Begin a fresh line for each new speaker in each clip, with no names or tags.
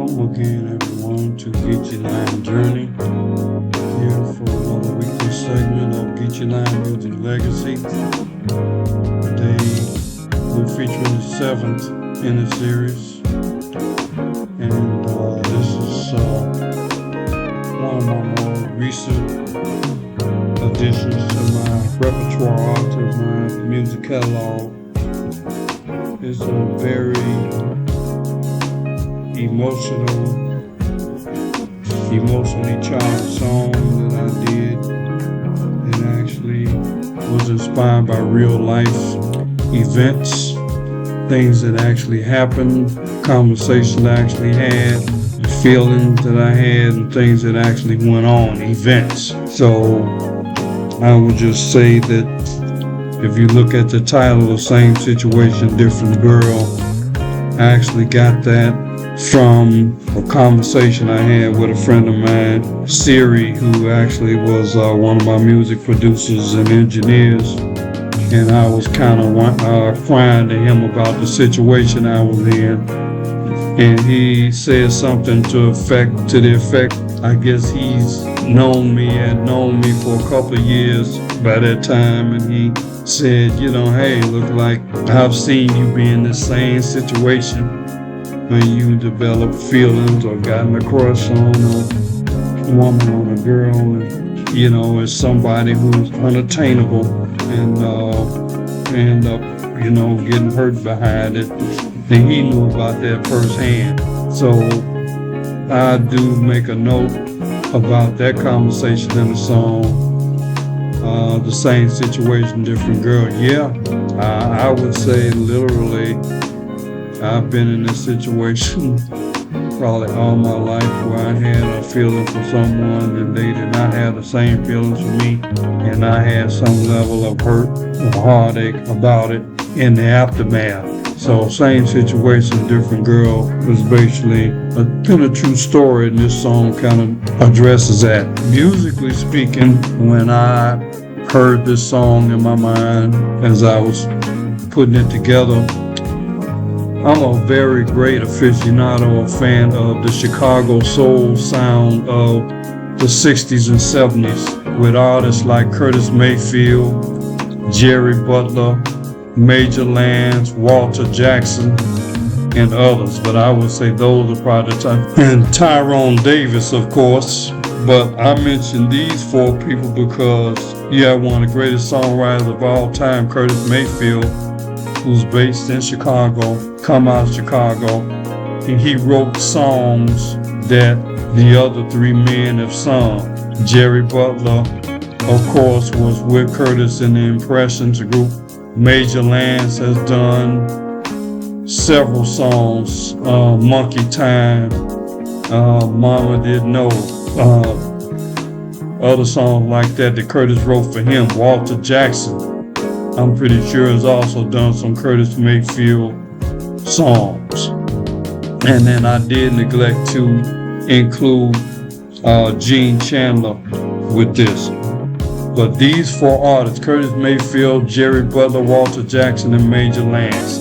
Welcome again, everyone, to Geechee Line Journey. Here for another weekly segment of Geechee Line Music Legacy. Today, we're featuring the 7th in the series, and this is one of my more recent additions to my repertoire, to my music catalog. It's a very emotionally charged song that I did. It actually was inspired by real life events, things that actually happened, conversations I actually had, feelings that I had, and things that actually went on, events. So I would just say that if you look at the title, The Same Situation, Different Girl, I actually got that from a conversation I had with a friend of mine, Siri, who actually was one of my music producers and engineers. And I was kind of crying to him about the situation I was in. And he said something to the effect, I guess he's had known me for a couple of years by that time. And he said, hey, look like I've seen you be in the same situation when you develop feelings or gotten a crush on a woman, on a girl, and as somebody who's unattainable and end up getting hurt behind it. And he knew about that firsthand. So I do make a note about that conversation in the song. The same situation, different girl. Yeah, I would say literally I've been in this situation probably all my life where I had a feeling for someone and they did not have the same feelings for me, and I had some level of hurt or heartache about it in the aftermath. So same situation, different girl was basically a true story, and this song kind of addresses that. Musically speaking, when I heard this song in my mind as I was putting it together, I'm a very great aficionado, a fan of the Chicago soul sound of the 60s and 70s with artists like Curtis Mayfield, Jerry Butler, Major Lance, Walter Jackson, and others. But I would say those are probably the top. And Tyrone Davis, of course. But I mentioned these 4 people because you have one of the greatest songwriters of all time, Curtis Mayfield, who's based in Chicago, come out of Chicago, and he wrote songs that the other 3 men have sung. Jerry Butler, of course, was with Curtis in the Impressions group. Major Lance has done several songs, Monkey Time, Mama Didn't Know, other songs like that Curtis wrote for him. Walter Jackson, I'm pretty sure, has also done some Curtis Mayfield songs. And then I did neglect to include Gene Chandler with this. But these 4 artists, Curtis Mayfield, Jerry Butler, Walter Jackson, and Major Lance,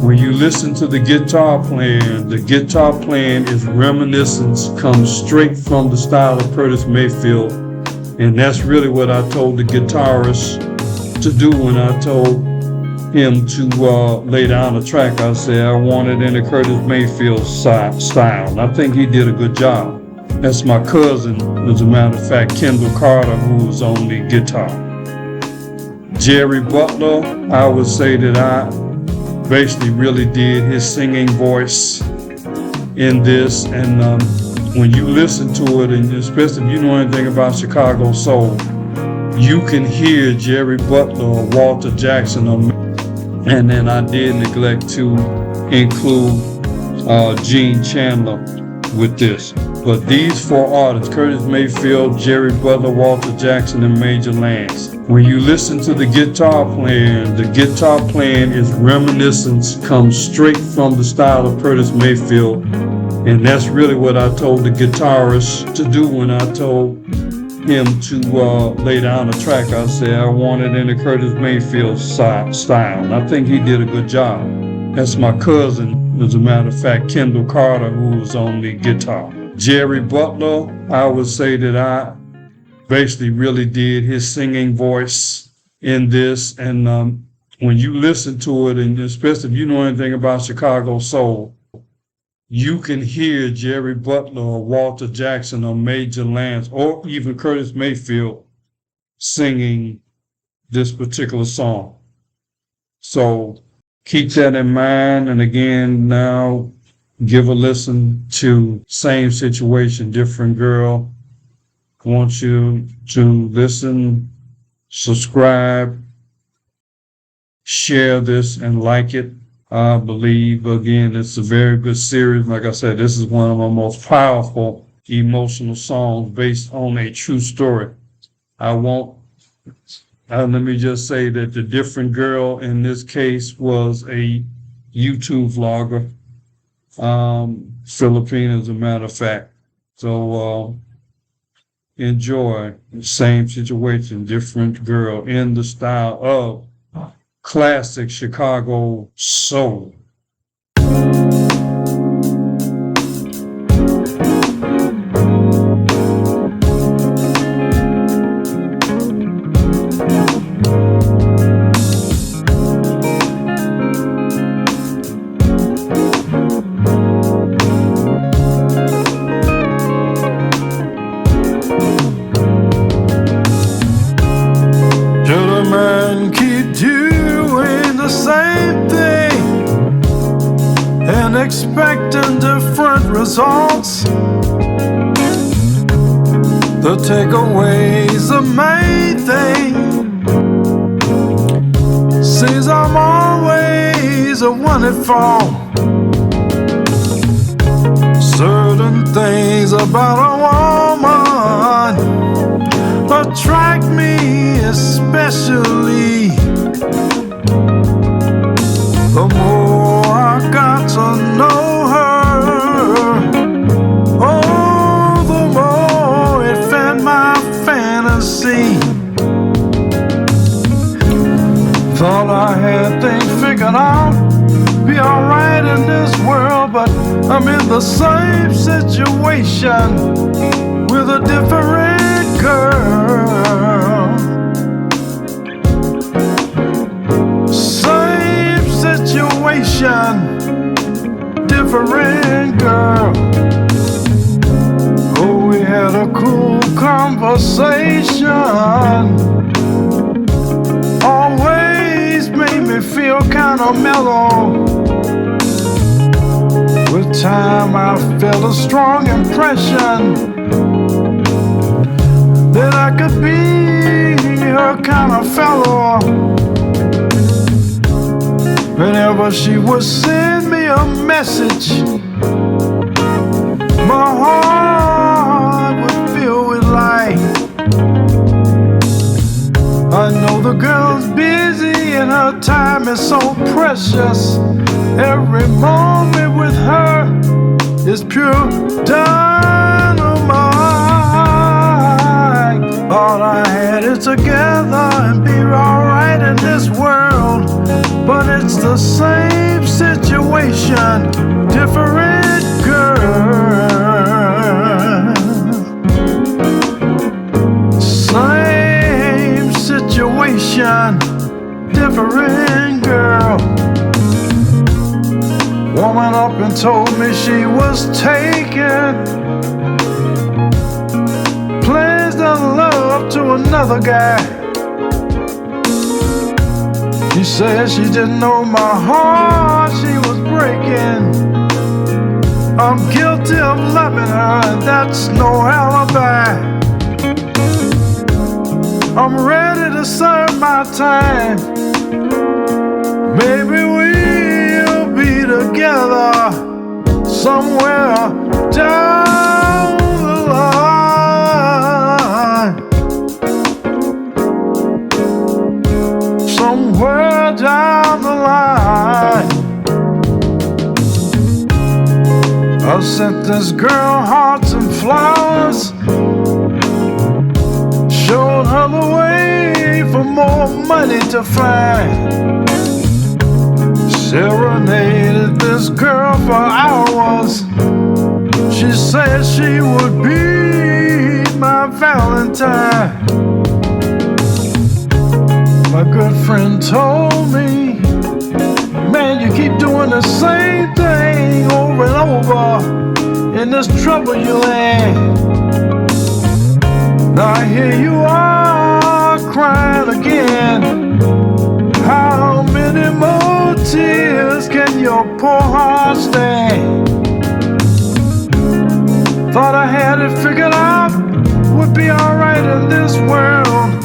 when you listen to the guitar playing is reminiscence, comes straight from the style of Curtis Mayfield. And that's really what I told the guitarist to do when I told him to lay down a track. I said I wanted in the Curtis Mayfield style. And I think he did a good job. That's my cousin, as a matter of fact, Kendall Carter, who was on the guitar. Jerry Butler, I would say that I basically really did his singing voice in this. And when you listen to it, and especially if you know anything about Chicago soul, you can hear Jerry Butler or Walter Jackson. And then I did neglect to include Gene Chandler with this. But these 4 artists, Curtis Mayfield, Jerry Butler, Walter Jackson, and Major Lance, when you listen to the guitar playing is reminiscence, comes straight from the style of Curtis Mayfield. And that's really what I told the guitarist to do when I told him to lay down a track. I said I wanted in the Curtis Mayfield style. And I think he did a good job. That's my cousin, as a matter of fact, Kendall Carter, who was on the guitar. Jerry Butler, I would say that I basically really did his singing voice in this. And when you listen to it, and especially if you know anything about Chicago soul, you can hear Jerry Butler or Walter Jackson or Major Lance or even Curtis Mayfield singing this particular song. So keep that in mind. And again, now give a listen to Same Situation, Different Girl. I want you to listen, subscribe, share this, and like it. I believe, again, it's a very good series. Like I said, this is one of my most powerful emotional songs based on a true story. Let me just say that the Different Girl in this case was a YouTube vlogger, Philippine as a matter of fact. So enjoy Same Situation, Different Girl in the style of classic Chicago soul.
Gentlemen, keep doing the same thing and expecting different results. The takeaway's the main thing. Seems I'm always a wonderful. Certain things about a woman attract me especially. The more I got to know her, oh, the more it fed my fantasy. Thought I had things figured out, be alright in this world, but I'm in the same situation with a different girl. Same situation, different girl. Oh, we had a cool conversation. Always made me feel kind of mellow. With time I felt a strong impression that I could be her kind of fellow. Whenever she would send me a message, my heart would fill with light. I know the girl's busy and her time is so precious. Every moment with her is pure dynamite. Thought I had it together and be alright in this world, but it's the same situation, different girl. Same situation, different girl. Woman up and told me she was taken, pledged her love to another guy. She said she didn't know my heart she was breaking. I'm guilty of loving her and that's no alibi. I'm ready to serve my time. Maybe we'll be together somewhere down the line. Somewhere down the line. I sent this girl hearts and flowers, showed her the way for more money to find. serenaded this girl for hours. She said she would be my Valentine. My good friend told me, man, you keep doing the same thing over and over in this trouble you're in. Now here you are crying again. How many more tears can your poor heart stand? Thought I had it figured out, would be alright in this world,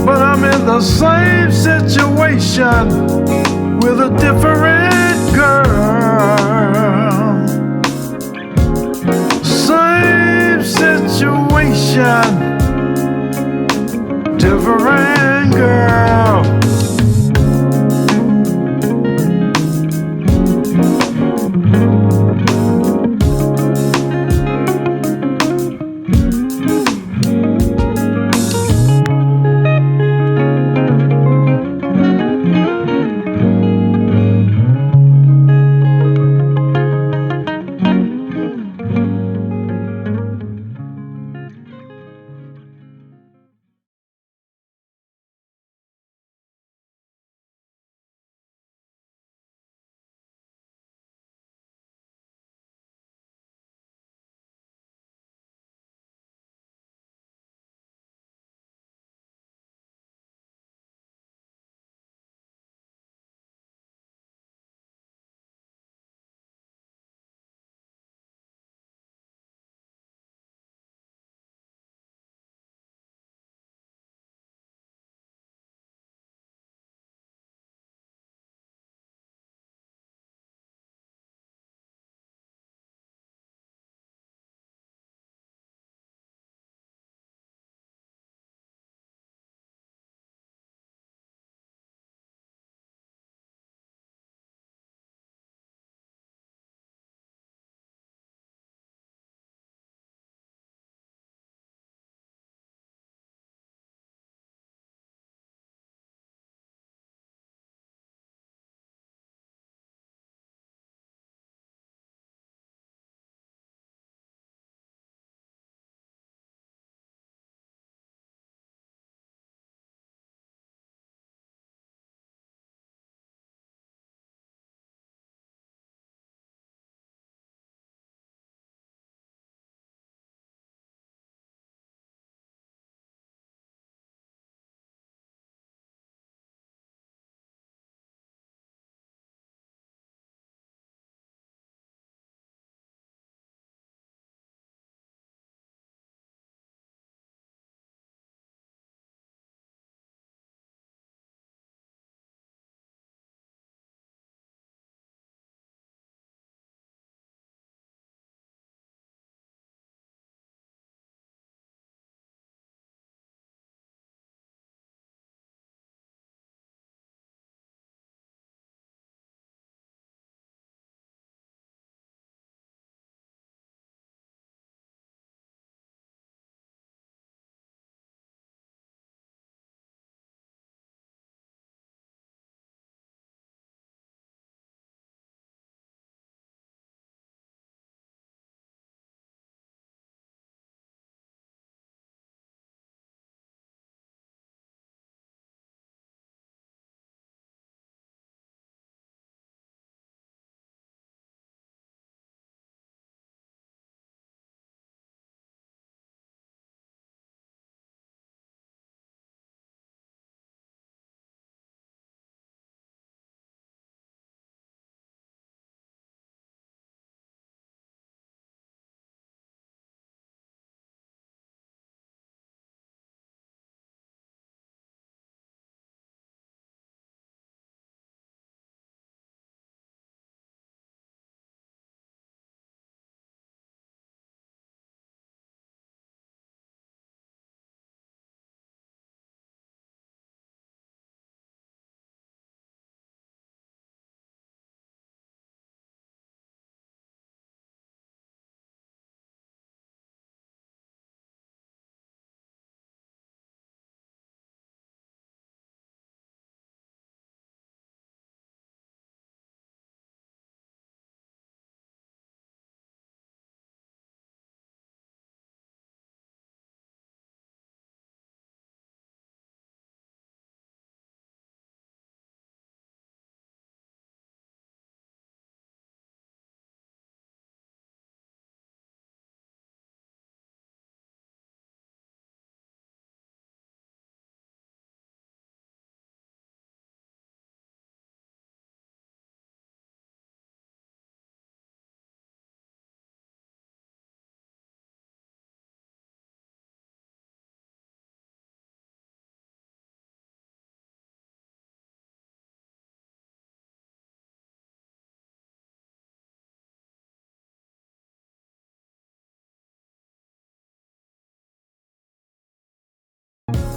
but I'm in the same situation with a different girl. Same situation, different girl.